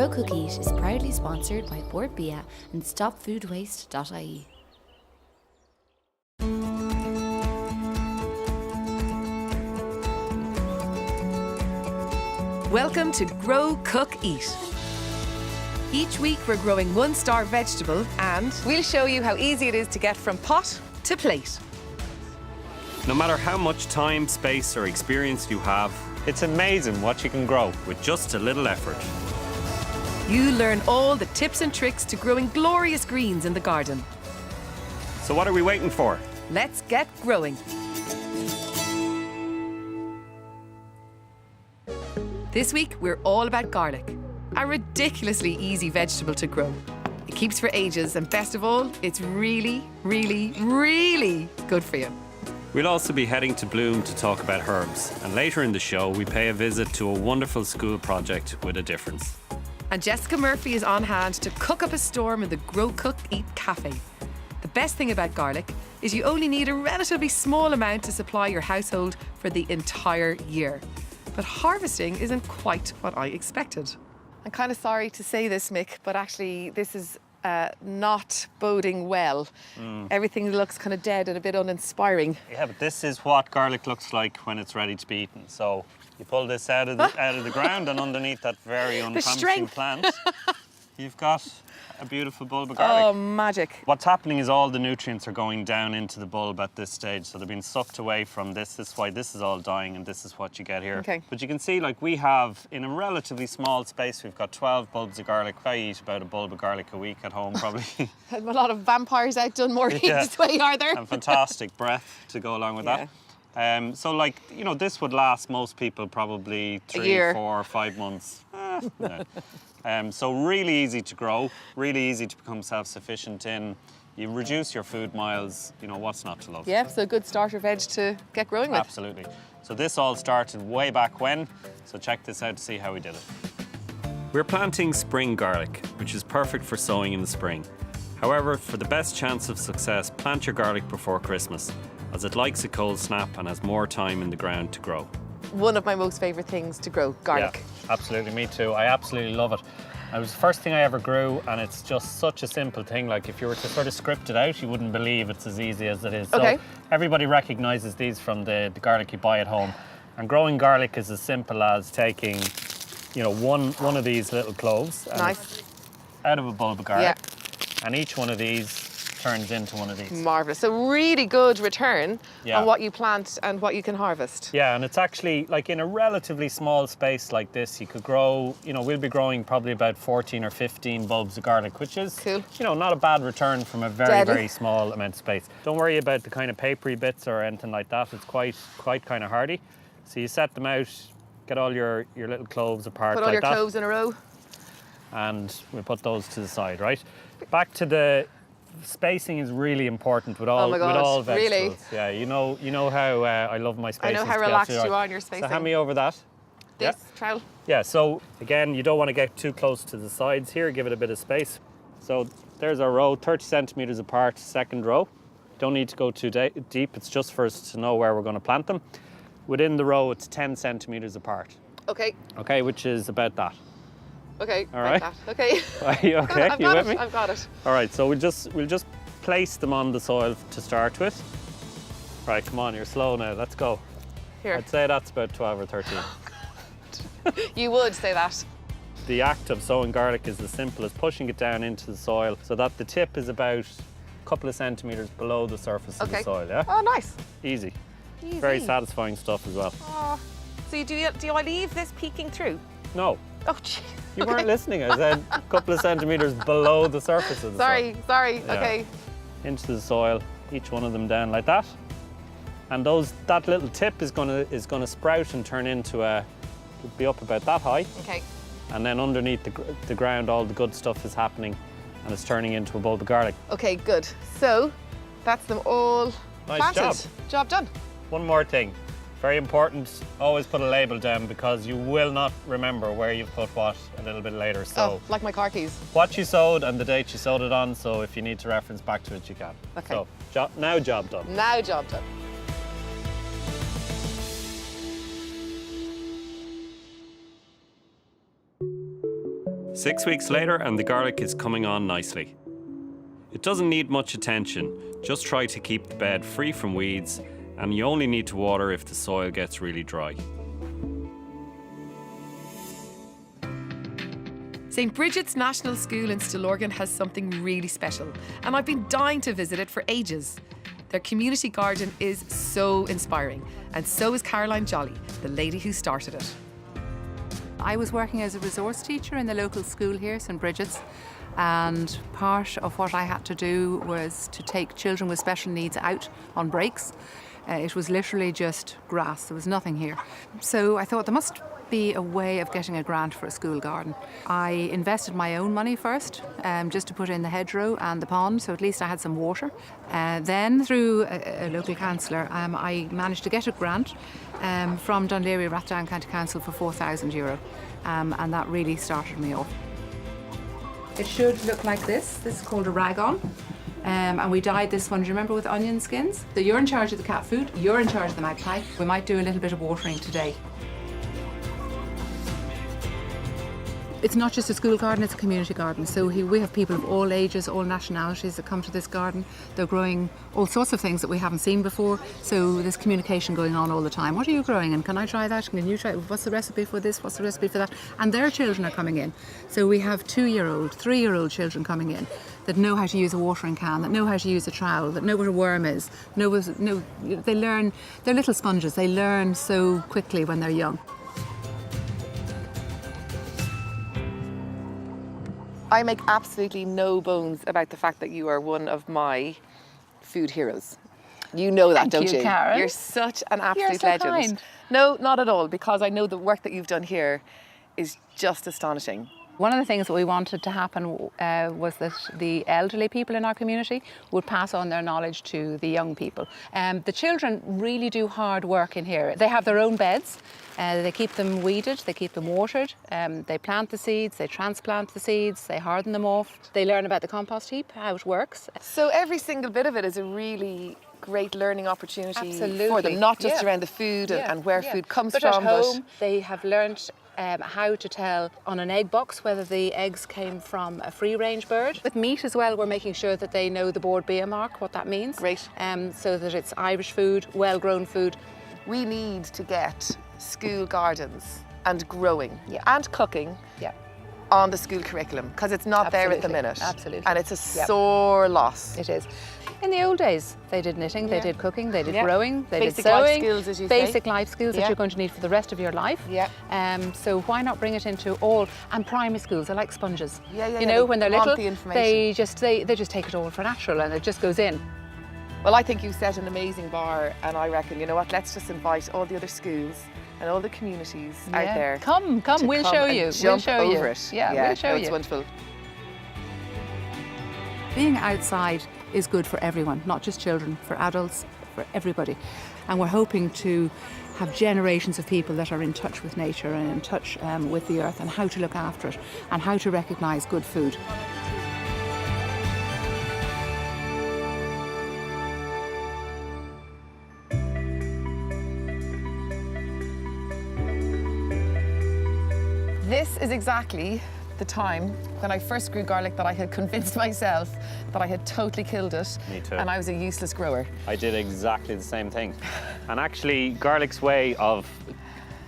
Grow Cook Eat is proudly sponsored by Bord Bia and StopFoodWaste.ie. Welcome to Grow Cook Eat. Each week we're growing one-star vegetable and we'll show you how easy it is to get from pot to plate. No matter how much time, space or experience you have, it's amazing what you can grow with just a little effort. You learn all the tips and tricks to growing glorious greens in the garden. So what are we waiting for? Let's get growing. This week we're all about garlic, a ridiculously easy vegetable to grow. It keeps for ages and best of all, it's really, really, really good for you. We'll also be heading to Bloom to talk about herbs, and later in the show we pay a visit to a wonderful school project with a difference. And Jessica Murphy is on hand to cook up a storm in the Grow Cook Eat Cafe. The best thing about garlic is you only need a relatively small amount to supply your household for the entire year. But harvesting isn't quite what I expected. I'm kind of sorry to say this, Mick, but actually this is not boding well. Everything looks kind of dead and a bit uninspiring. Yeah, but this is what garlic looks like when it's ready to be eaten. So you pull this out of the ground, and underneath that very unpromising plant, you've got a beautiful bulb of garlic. Oh, magic. What's happening is all the nutrients are going down into the bulb at this stage, so they're being sucked away from this. This is why this is all dying, and this is what you get here. Okay. But you can see, like, we have, in a relatively small space, we've got 12 bulbs of garlic. I eat about a bulb of garlic a week at home, probably. A lot of vampires out Dunmore this way, are there? And fantastic breath to go along with that. So, like, you know, this would last most people probably 3, 4, 5 months. No. So really easy to grow, really easy to become self-sufficient in. You reduce your food miles, you know, what's not to love? Yeah, so a good starter veg to get growing with. Absolutely. So this all started way back when, so check this out to see how we did it. We're planting spring garlic, which is perfect for sowing in the spring. However, for the best chance of success, plant your garlic before Christmas, as it likes a cold snap and has more time in the ground to grow. One of my most favourite things to grow, garlic. Yeah, absolutely, me too. I absolutely love it. It was the first thing I ever grew, and it's just such a simple thing. Like, if you were to sort of script it out, you wouldn't believe it's as easy as it is. Okay. So everybody recognises these from the garlic you buy at home. And growing garlic is as simple as taking, you know, one of these little cloves out of a bulb of garlic, and each one of these turns into one of these. Marvellous. So really good return on what you plant and what you can harvest. Yeah, and it's actually, like, in a relatively small space like this, you could grow, you know, we'll be growing probably about 14 or 15 bulbs of garlic, which is, cool. You know, not a bad return from a very, very small amount of space. Don't worry about the kind of papery bits or anything like that. It's quite kind of hardy. So you set them out, get all your little cloves apart Put all your cloves in a row. And we put those to the side, right? Back to the spacing is really important with all vegetables. Really? Yeah, you know how I love my spacing. I know how relaxed you are in your spacing. So hand me over that. This trowel. Yeah. So again, you don't want to get too close to the sides here. Give it a bit of space. So there's our row, 30 centimeters apart. Second row. Don't need to go too deep. It's just for us to know where we're going to plant them. Within the row, it's 10 centimeters apart. Okay. Okay, which is about that. Okay, all right. That. Okay. Are you okay? I've you got with me? I've got it. All right, so we'll just place them on the soil to start with. Right, come on, you're slow now. Let's go. Here. I'd say that's about 12 or 13. You would say that. The act of sowing garlic is as simple as pushing it down into the soil so that the tip is about a couple of centimeters below the surface of the soil. Yeah. Oh, nice. Easy. Easy. Very satisfying stuff as well. Oh. So do I leave this peeking through? No. Oh, gee. You weren't listening. I said a couple of centimeters below the surface of the soil. Sorry. Yeah. Okay. Into the soil, each one of them down like that. And that little tip is gonna sprout and turn into it'll be up about that high. Okay. And then underneath the ground, all the good stuff is happening, and it's turning into a bulb of garlic. Okay, good. So that's them all Nice planted. Job done. One more thing. Very important, always put a label down because you will not remember where you've put what a little bit later. So like my car keys. What you sowed and the date you sowed it on, so if you need to reference back to it, you can. Okay. So, now job done. Now job done. 6 weeks later and the garlic is coming on nicely. It doesn't need much attention, just try to keep the bed free from weeds, and you only need to water if the soil gets really dry. St Bridget's National School in Stillorgan has something really special, and I've been dying to visit it for ages. Their community garden is so inspiring, and so is Caroline Jolly, the lady who started it. I was working as a resource teacher in the local school here, St Bridget's, and part of what I had to do was to take children with special needs out on breaks. It was literally just grass, there was nothing here. So I thought there must be a way of getting a grant for a school garden. I invested my own money first, just to put in the hedgerow and the pond, so at least I had some water. Then through a local councillor, I managed to get a grant from Dún Laoghaire Rathdown County Council for €4,000, and that really started me off. It should look like this. This is called a rag-on. And we dyed this one, do you remember, with onion skins? So you're in charge of the cat food, you're in charge of the magpie. We might do a little bit of watering today. It's not just a school garden, it's a community garden. So we have people of all ages, all nationalities that come to this garden. They're growing all sorts of things that we haven't seen before. So there's communication going on all the time. What are you growing? And can I try that? Can you try? What's the recipe for this? What's the recipe for that? And their children are coming in. So we have 2-year-old, 3-year-old children coming in that know how to use a watering can, that know how to use a trowel, that know what a worm is. They learn, they're little sponges. They learn so quickly when they're young. I make absolutely no bones about the fact that you are one of my food heroes. You know that, Thank don't you, you? Karen. You're such an absolute You're so legend. kind. No, not at all, because I know the work that you've done here is just astonishing. One of the things that we wanted to happen was that the elderly people in our community would pass on their knowledge to the young people. The children really do hard work in here. They have their own beds. They keep them weeded, they keep them watered, they plant the seeds, they transplant the seeds, they harden them off. They learn about the compost heap, how it works. So every single bit of it is a really great learning opportunity Absolutely. for them, not just Yeah. around the food and where food comes but from. At home, they have learnt how to tell on an egg box whether the eggs came from a free-range bird. With meat as well, we're making sure that they know the Board Bia mark, what that means. Great. So that it's Irish food, well-grown food. We need to get school gardens and growing and cooking on the school curriculum, because it's not there at the Absolutely. minute. Absolutely. And it's a sore loss. It is. In the old days, they did knitting, they did cooking, they did Yeah. growing, they Basic did life sewing. skills, as you say. Basic life skills that Yeah. you're going to need for the rest of your life. Yeah. So why not bring it into all, and primary schools are like sponges. Yeah, You yeah, know, they when they're want little, the information. they just take it all for natural and it just goes in. Well, I think you set an amazing bar, and I reckon, you know what, let's just invite all the other schools and all the communities out Yeah. there. Come, to we'll come show and you. We'll Jump show over you. it. Yeah, we'll show no, you. It's wonderful. Being outside is good for everyone, not just children, for adults, for everybody. And we're hoping to have generations of people that are in touch with nature and in touch with the earth and how to look after it and how to recognise good food. This is exactly the time when I first grew garlic that I had convinced myself that I had totally killed it. Me too. And I was a useless grower. I did exactly the same thing. And actually, garlic's way of,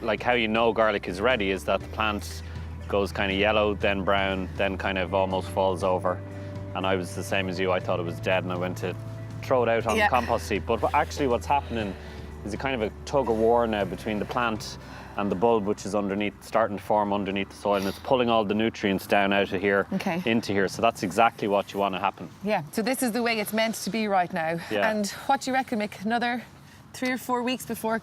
like how you know garlic is ready is that the plant goes kind of yellow, then brown, then kind of almost falls over. And I was the same as you. I thought it was dead and I went to throw it out on the compost heap. But actually what's happening is a kind of a tug of war now between the plant and the bulb, which is underneath, starting to form underneath the soil, and it's pulling all the nutrients down out of here into here. So that's exactly what you want to happen. Yeah, so this is the way it's meant to be right now. Yeah. And what do you reckon, Mick? Another 3 or 4 weeks before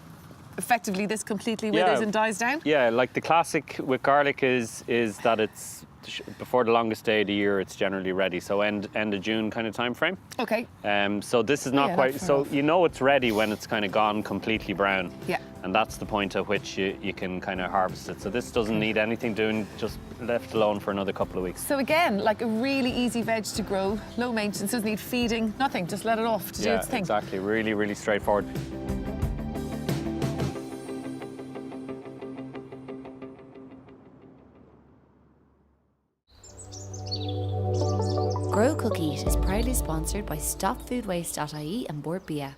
effectively this completely withers and dies down? Yeah, like the classic with garlic is that it's before the longest day of the year, it's generally ready. So end of June kind of time frame. Okay. So this is not quite, that's fair so enough. you know it's ready when it's kind of gone completely brown. Yeah. And that's the point at which you can kind of harvest it. So this doesn't need anything doing, just left alone for another couple of weeks. So again, like a really easy veg to grow, low maintenance, doesn't need feeding, nothing, just let it off to do its thing. Exactly, really, really straightforward. Grow Cook Eat is proudly sponsored by StopFoodWaste.ie and Board Bia.